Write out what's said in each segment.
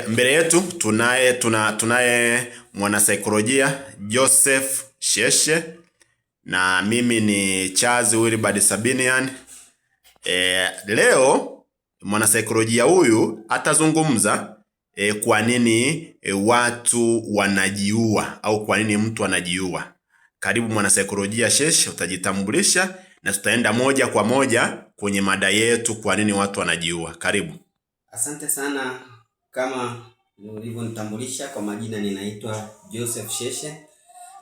Mbele yetu tunaye mwanasaikolojia Joseph Sheshe na mimi ni Charles Wilbard Sabinian. Leo mwanasaikolojia huyu atazungumza kwa nini watu wanajiua au kwa nini mtu anajiua. Karibu mwanasaikolojia Sheshe, utajitambulisha na tutaenda moja kwa moja kwenye mada yetu, kwa nini watu wanajiua. Karibu. Asante sana. Kama ulivyonitambulisha, kwa majina ninaitwa Joseph Sheshe,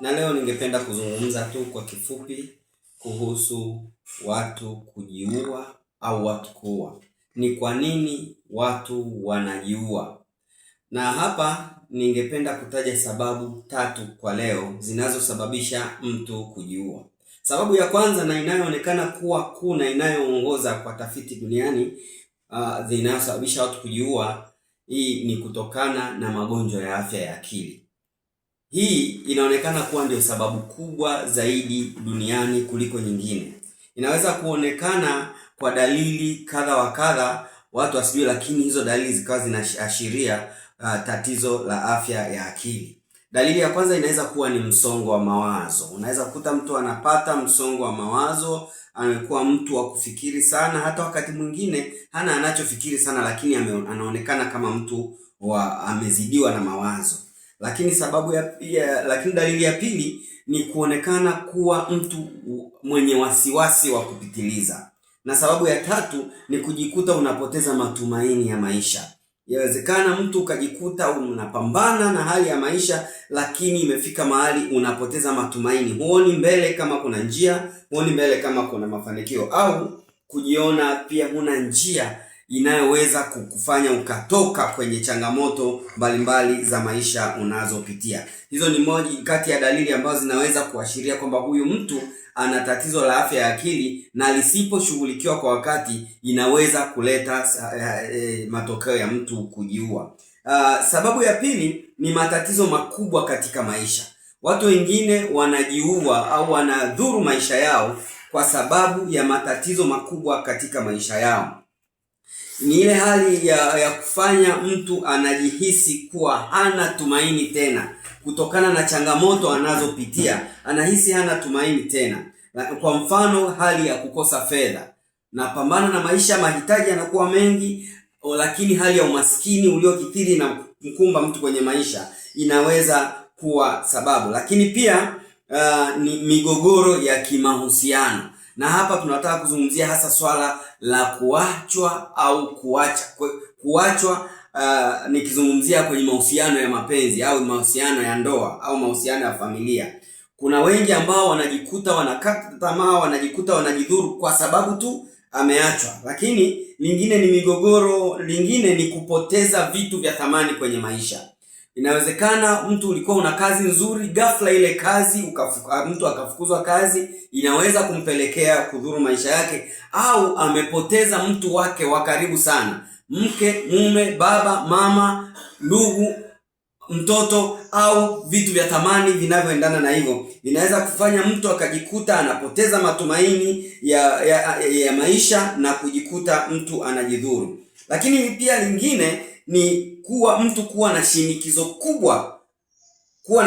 na leo ningependa kuzungumza tu kwa kifupi kuhusu watu kujiua au watu kuua. Ni kwa nini watu wanajiua? Na hapa ningependa kutaja sababu tatu kwa leo zinazosababisha mtu kujiua. Sababu ya kwanza, na inayoonekana kuwa kuna inayoongoza kwa tafiti duniani zinazosababisha watu kujiua, hii ni kutokana na magonjwa ya afya ya akili. Hii inaonekana kuwa ndio sababu kubwa zaidi duniani kuliko nyingine. Inaweza kuonekana kwa dalili kadha wa kadha, watu wasijue, lakini hizo dalili zikawa zinaashiria tatizo la afya ya akili. Dalili ya kwanza inaweza kuwa ni msongo wa mawazo. Unaweza kukuta mtu anapata msongo wa mawazo, amekuwa mtu wa kufikiri sana, hata wakati mwingine hana anachofikiri sana, lakini anaonekana kama mtu amezidiwa na mawazo. Lakini dalili ya pili ni kuonekana kuwa mtu mwenye wasiwasi wa kupitiliza. Na sababu ya tatu ni kujikuta unapoteza matumaini ya maisha. Yawezekana mtu ukajikuta unapambana na hali ya maisha, lakini imefika mahali unapoteza matumaini. Huoni mbele kama kuna njia, huoni mbele kama kuna mafanikio, au kujiona pia huna njia inayoweza kukufanya ukatoka kwenye changamoto mbalimbali za maisha unazopitia. Hizo ni moja kati ya dalili ambazo zinaweza kuashiria kwamba huyu mtu ana tatizo la afya ya akili, na lisiposhughulikiwa kwa wakati inaweza kuleta matokeo ya mtu kujiua. Sababu ya pili ni matatizo makubwa katika maisha. Watu wengine wanajiua au wanadhuru maisha yao kwa sababu ya matatizo makubwa katika maisha yao. Ni ile hali ya kufanya mtu anajihisi kuwa hana tumaini tena kutokana na changamoto anazopitia. Anahisi hana tumaini tena. Kwa mfano, hali ya kukosa fedha. Napambana na maisha, mahitaji yanakuwa mengi, lakini hali ya umaskini uliokithiri na mkumba mtu kwenye maisha inaweza kuwa sababu. Lakini pia ni migogoro ya kimahusiano. Na hapa tunataka kuzungumzia hasa swala la kuachwa au kuachwa nikizungumzia kwenye mahusiano ya mapenzi au mahusiano ya ndoa au mahusiano ya familia. Kuna wengi ambao wanajikuta wanakata tamaa, wanajikuta wanajidhuru kwa sababu tu ameachwa. Lakini lingine ni migogoro, lingine ni kupoteza vitu vya thamani kwenye maisha. Inawezekana mtu ulikuwa una kazi nzuri, ghafla ile kazi mtu akafukuzwa kazi, inaweza kumpelekea kudhuru maisha yake, au amepoteza mtu wake wa karibu sana, mke, mume, baba, mama, ndugu, mtoto, au vitu vya thamani vinavyoendana na hivyo. Inaweza kufanya mtu akajikuta anapoteza matumaini ya maisha na kujikuta mtu anajidhuru. Lakini pia lingine ni mtu kuwa na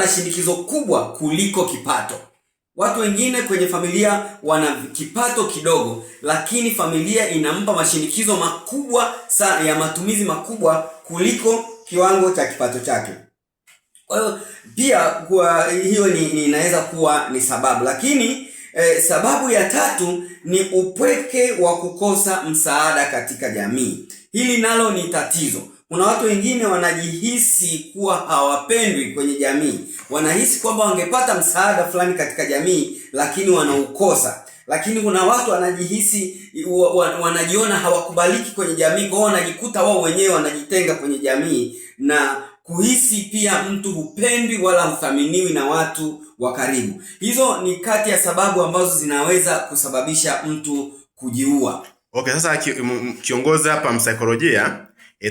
shinikizo kubwa kuliko kipato. Watu wengine kwenye familia wana kipato kidogo, lakini familia inampa mashinikizo makubwa sana ya matumizi makubwa kuliko kiwango cha kipato chake. Kwa hiyo pia hiyo inaweza kuwa ni sababu. Lakini sababu ya tatu ni upweke wa kukosa msaada katika jamii. Hili nalo ni tatizo. Kuna watu wengine wanajihisi kuwa hawapendwi kwenye jamii. Wanahisi kwamba wangepata msaada fulani katika jamii, lakini wanaukosa. Lakini kuna watu wanajiona hawakubaliki kwenye jamii, kwa hiyo wanajikuta wao wenyewe wanajitenga kwenye jamii, na kuhisi pia mtu hupendwi wala huthaminiwi na watu wa karibu. Hizo ni kati ya sababu ambazo zinaweza kusababisha mtu kujiua. Okay, sasa kiongozi hapa msaikolojia,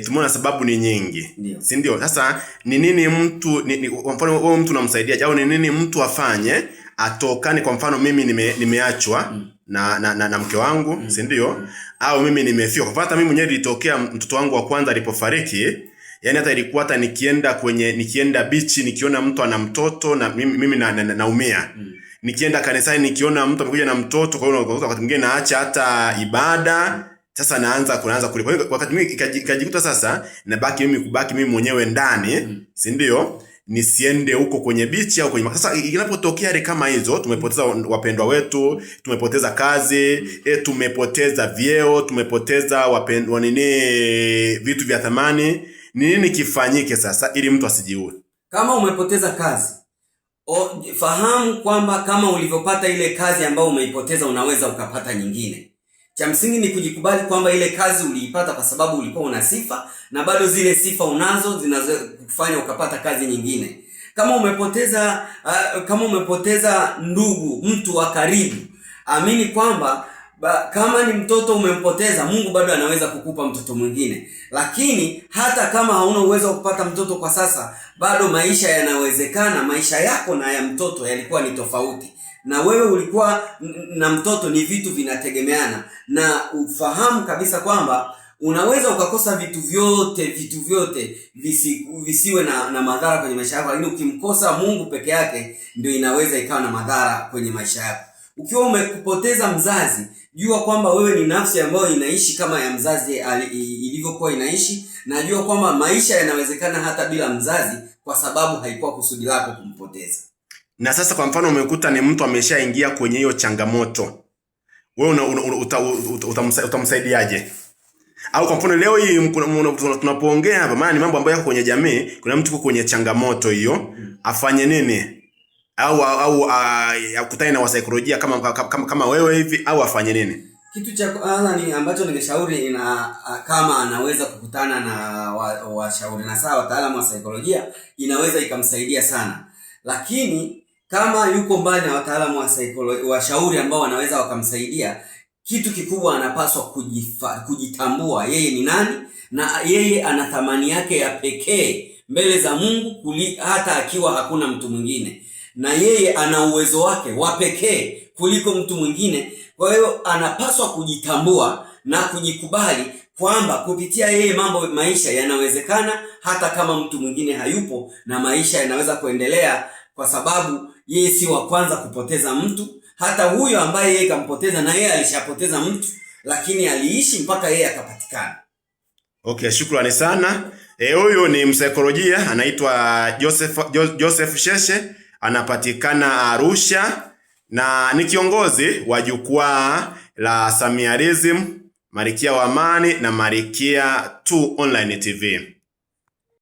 tumeona sababu ni nyingi. Si ndio? Sasa ni nini mtu kwa mfano wewe mtu unamsaidia au ni nini mtu afanye atokane? Kwa mfano mimi nimeachwa na mke wangu, si ndio? Au mimi nimefia. Kwa hata mimi mwenyewe nilitokea, mtoto wangu wa kwanza alipofariki, Yaani hata ilikuwa hata nikienda beach nikiona mtu ana mtoto na mimi naumia. Nikienda kanisani nikiona mtu amekuja na mtoto, kwa hiyo wakati mwingine naacha hata ibada, sasa naanza kulipa. Kwa hiyo wakati mwingine ikajikuta sasa nabaki mimi mwenyewe ndani, si ndio? Nisiende huko kwenye beach au kwenye. Sasa inapotokea hali kama hizo, tumepoteza wapendwa wetu, tumepoteza kazi, tumepoteza vyeo, tumepoteza wapendwa vitu vya thamani, nini kifanyike sasa ili mtu asijiue? Kama umepoteza kazi, fahamu kwamba kama ulivyopata ile kazi ambayo umeipoteza, unaweza ukapata nyingine. Cha msingi ni kujikubali kwamba ile kazi uliipata kwa sababu ulikuwa una sifa, na bado zile sifa unazo zinazokufanya ukapata kazi nyingine. Kama umepoteza ndugu, mtu wa karibu, amini kwamba kama ni mtoto umempoteza, Mungu bado anaweza kukupa mtoto mwingine. Lakini hata kama hauna uwezo wa kupata mtoto kwa sasa, bado maisha yanawezekana. Maisha yako na ya mtoto yalikuwa ni tofauti, na wewe ulikuwa na mtoto, ni vitu vinategemeana. Na ufahamu kabisa kwamba unaweza ukakosa vitu vyote visiwe na madhara kwenye maisha yako, lakini ukimkosa Mungu peke yake ndio inaweza ikawa na madhara kwenye maisha yako. Ukiwa umekupoteza mzazi, jua kwamba wewe ni nafsi ambayo inaishi kama ya mzazi ilivyokuwa inaishi, na jua kwamba maisha yanawezekana hata bila mzazi, kwa sababu haikuwa kusudi lako kumpoteza. Na sasa kwa mfano umekuta ni mtu ameshaingia kwenye hiyo changamoto, wewe utamsaidiaje? Au kwa mfano leo hii tunapoongea hapa, maana ni mambo ambayo yako kwenye jamii, kuna mtu yuko kwenye changamoto hiyo, afanye nini? Au akutane na wasaikolojia kama wewe hivi, au afanye nini? Kitu cha kwanza ni ambacho ningeshauri, kama anaweza kukutana na washauri na sawa wataalamu wa saikolojia, inaweza ikamsaidia sana. Lakini kama yuko mbali na wataalamu wa saikolojia, washauri ambao wanaweza wakamsaidia, kitu kikubwa anapaswa kujitambua yeye ni nani, na yeye ana thamani yake ya pekee mbele za Mungu hata akiwa hakuna mtu mwingine, na yeye ana uwezo wake wa pekee kuliko mtu mwingine. Kwa hiyo anapaswa kujitambua na kujikubali kwamba kupitia yeye maisha yanawezekana hata kama mtu mwingine hayupo, na maisha yanaweza kuendelea, kwa sababu yeye si wa kwanza kupoteza mtu. Hata huyo ambaye yeye kampoteza, na yeye alishapoteza mtu, lakini aliishi mpaka yeye akapatikana. Okay, shukrani sana. Huyu ni msaikolojia anaitwa Joseph Sheshe, anapatikana Arusha, na ni kiongozi wa jukwaa la Samiarism, Malkia wa Amani na Malkia 2 Online TV.